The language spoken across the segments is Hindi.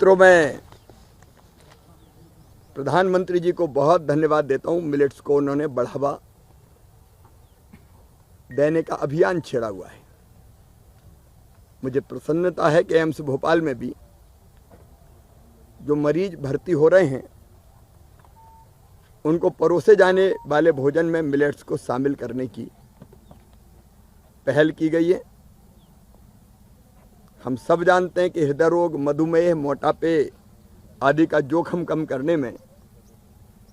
मित्रों, मैं प्रधानमंत्री जी को बहुत धन्यवाद देता हूं। मिलेट्स को उन्होंने बढ़ावा देने का अभियान छेड़ा हुआ है। मुझे प्रसन्नता है कि एम्स भोपाल में भी जो मरीज भर्ती हो रहे हैं उनको परोसे जाने वाले भोजन में मिलेट्स को शामिल करने की पहल की गई है। हम सब जानते हैं कि हृदय रोग, मधुमेह, मोटापे आदि का जोखिम कम करने में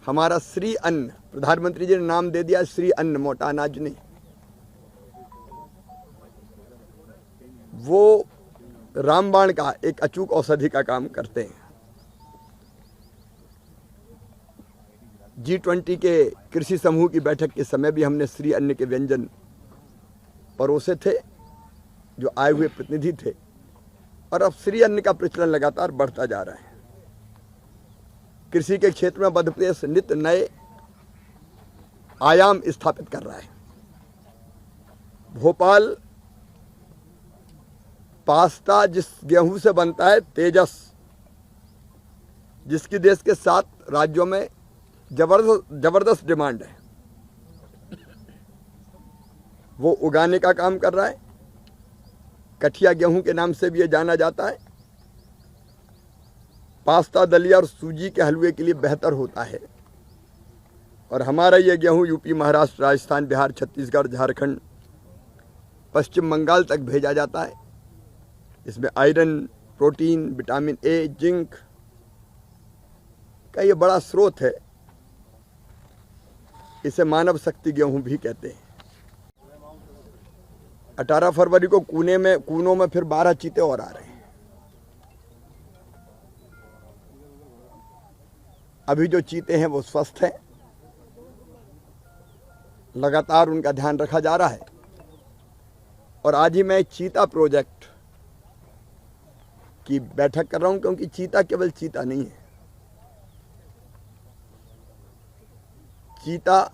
हमारा श्री अन्न, प्रधानमंत्री जी ने नाम दे दिया श्री अन्न, मोटा अनाज नहीं, वो रामबाण का एक अचूक औषधि का काम करते हैं। G20 के कृषि समूह की बैठक के समय भी हमने श्री अन्न के व्यंजन परोसे थे जो आए हुए प्रतिनिधि थे, और अब श्री अन्न का प्रचलन लगातार बढ़ता जा रहा है। कृषि के क्षेत्र में मध्य प्रदेश नित्य नए आयाम स्थापित कर रहा है। भोपाल पास्ता जिस गेहूं से बनता है, तेजस, जिसकी देश के 7 राज्यों में जबरदस्त डिमांड है, वो उगाने का काम कर रहा है। कठिया गेहूं के नाम से भी ये जाना जाता है। पास्ता, दलिया और सूजी के हलवे के लिए बेहतर होता है, और हमारा ये गेहूं यूपी, महाराष्ट्र, राजस्थान, बिहार, छत्तीसगढ़, झारखंड, पश्चिम बंगाल तक भेजा जाता है। इसमें iron, protein, vitamin A, zinc का ये बड़ा स्रोत है। इसे मानव शक्ति गेहूं भी कहते हैं। 18 फरवरी को कूनों में फिर 12 चीते और आ रहे हैं। अभी जो चीते हैं वो स्वस्थ हैं, लगातार उनका ध्यान रखा जा रहा है। और आज ही मैं चीता प्रोजेक्ट की बैठक कर रहा हूं, क्योंकि चीता केवल चीता नहीं है। चीता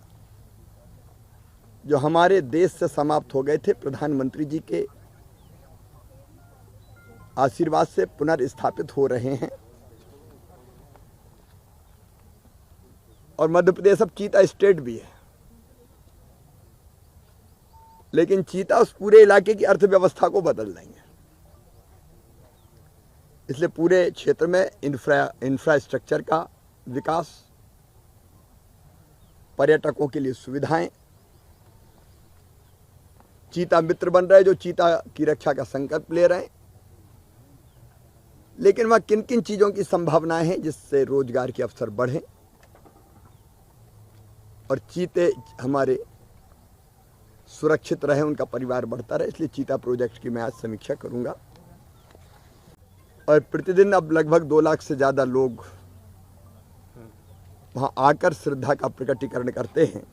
जो हमारे देश से समाप्त हो गए थे, प्रधानमंत्री जी के आशीर्वाद से पुनर्स्थापित हो रहे हैं। और मध्य प्रदेश अब चीता स्टेट भी है, लेकिन चीता उस पूरे इलाके की अर्थव्यवस्था को बदल देंगे। इसलिए पूरे क्षेत्र में इंफ्रास्ट्रक्चर का विकास, पर्यटकों के लिए सुविधाएं, चीता मित्र बन रहे, जो चीता की रक्षा का संकल्प ले रहे हैं। लेकिन वह किन किन चीजों की संभावनाएं हैं जिससे रोजगार के अवसर बढ़ें और चीते हमारे सुरक्षित रहे, उनका परिवार बढ़ता रहे। इसलिए चीता प्रोजेक्ट की मैं आज समीक्षा करूंगा। और प्रतिदिन अब लगभग 2 लाख से ज़्यादा लोग वहाँ आकर श्रद्धा का प्रकटीकरण करते हैं।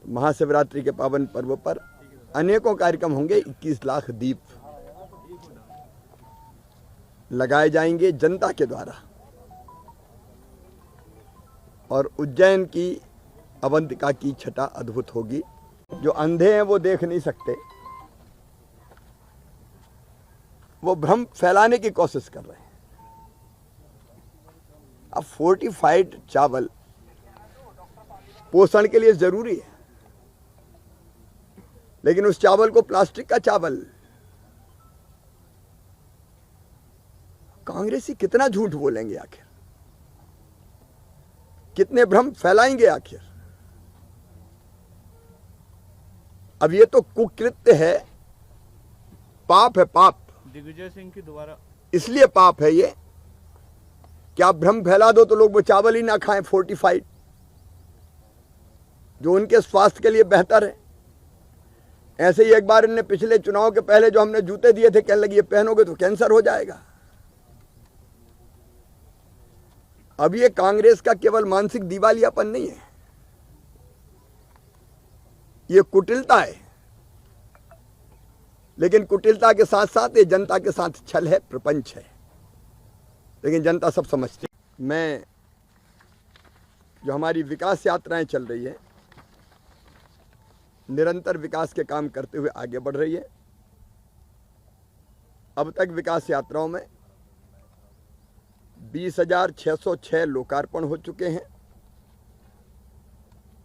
महाशिवरात्रि के पावन पर्व पर अनेकों कार्यक्रम होंगे। 21 लाख दीप लगाए जाएंगे जनता के द्वारा। और उज्जैन की अवंतिका की छटा अद्भुत होगी। जो अंधे हैं वो देख नहीं सकते, वो भ्रम फैलाने की कोशिश कर रहे हैं। अब फोर्टिफाइड चावल पोषण के लिए जरूरी है, लेकिन उस चावल को प्लास्टिक का चावल, कांग्रेसी कितना झूठ बोलेंगे आखिर, कितने भ्रम फैलाएंगे आखिर। अब ये तो कुकृत्य है, पाप है, पाप। दिग्विजय सिंह की दोबारा इसलिए पाप है ये कि आप भ्रम फैला दो तो लोग वो चावल ही ना खाएं फोर्टिफाइड, जो उनके स्वास्थ्य के लिए बेहतर है। ऐसे ही एक बार इन्हें पिछले चुनाव के पहले जो हमने जूते दिए थे, कहने लगी ये पहनोगे तो कैंसर हो जाएगा। अब ये कांग्रेस का केवल मानसिक दिवालियापन नहीं है, ये कुटिलता है। लेकिन कुटिलता के साथ साथ ये जनता के साथ छल है, प्रपंच है। लेकिन जनता सब समझती है। मैं जो हमारी विकास यात्राएं चल रही है, निरंतर विकास के काम करते हुए आगे बढ़ रही है। अब तक विकास यात्राओं में 20,606 लोकार्पण हो चुके हैं,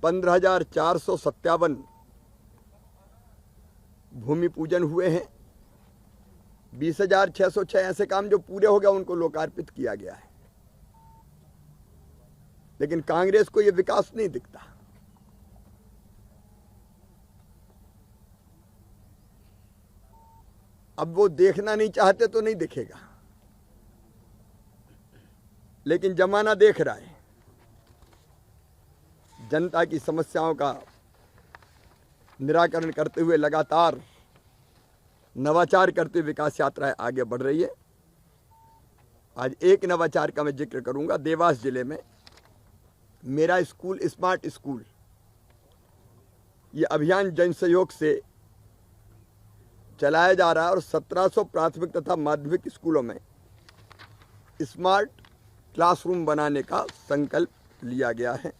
15,457 भूमि पूजन हुए हैं। 20,606 ऐसे काम जो पूरे हो गए उनको लोकार्पित किया गया है। लेकिन कांग्रेस को यह विकास नहीं दिखता। अब वो देखना नहीं चाहते तो नहीं दिखेगा, लेकिन जमाना देख रहा है। जनता की समस्याओं का निराकरण करते हुए लगातार नवाचार करते हुए विकास यात्राएं आगे बढ़ रही है। आज एक नवाचार का मैं जिक्र करूंगा। देवास जिले में मेरा स्कूल स्मार्ट स्कूल, ये अभियान जन सहयोग से चलाया जा रहा है और 1700 प्राथमिक तथा माध्यमिक स्कूलों में स्मार्ट क्लासरूम बनाने का संकल्प लिया गया है।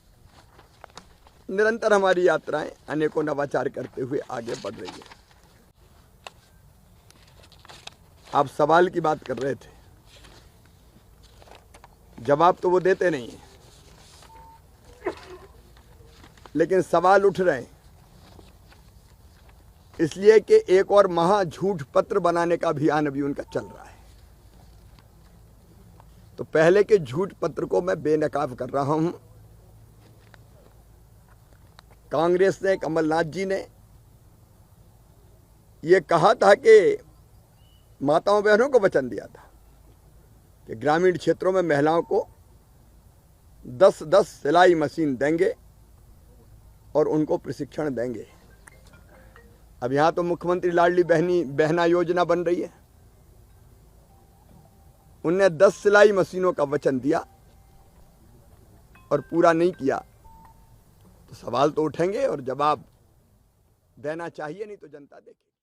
निरंतर हमारी यात्राएं अनेकों नवाचार करते हुए आगे बढ़ रही है। आप सवाल की बात कर रहे थे, जवाब तो वो देते नहीं है, लेकिन सवाल उठ रहे हैं इसलिए कि एक और महा झूठ पत्र बनाने का अभियान अभी उनका चल रहा है। तो पहले के झूठ पत्र को मैं बेनकाब कर रहा हूं। कांग्रेस ने, कमलनाथ जी ने यह कहा था कि माताओं बहनों को वचन दिया था कि ग्रामीण क्षेत्रों में महिलाओं को 10-10 सिलाई मशीन देंगे और उनको प्रशिक्षण देंगे। अब यहां तो मुख्यमंत्री लाडली बहना योजना बन रही है। उनने 10 सिलाई मशीनों का वचन दिया और पूरा नहीं किया, तो सवाल तो उठेंगे और जवाब देना चाहिए, नहीं तो जनता देखेगी।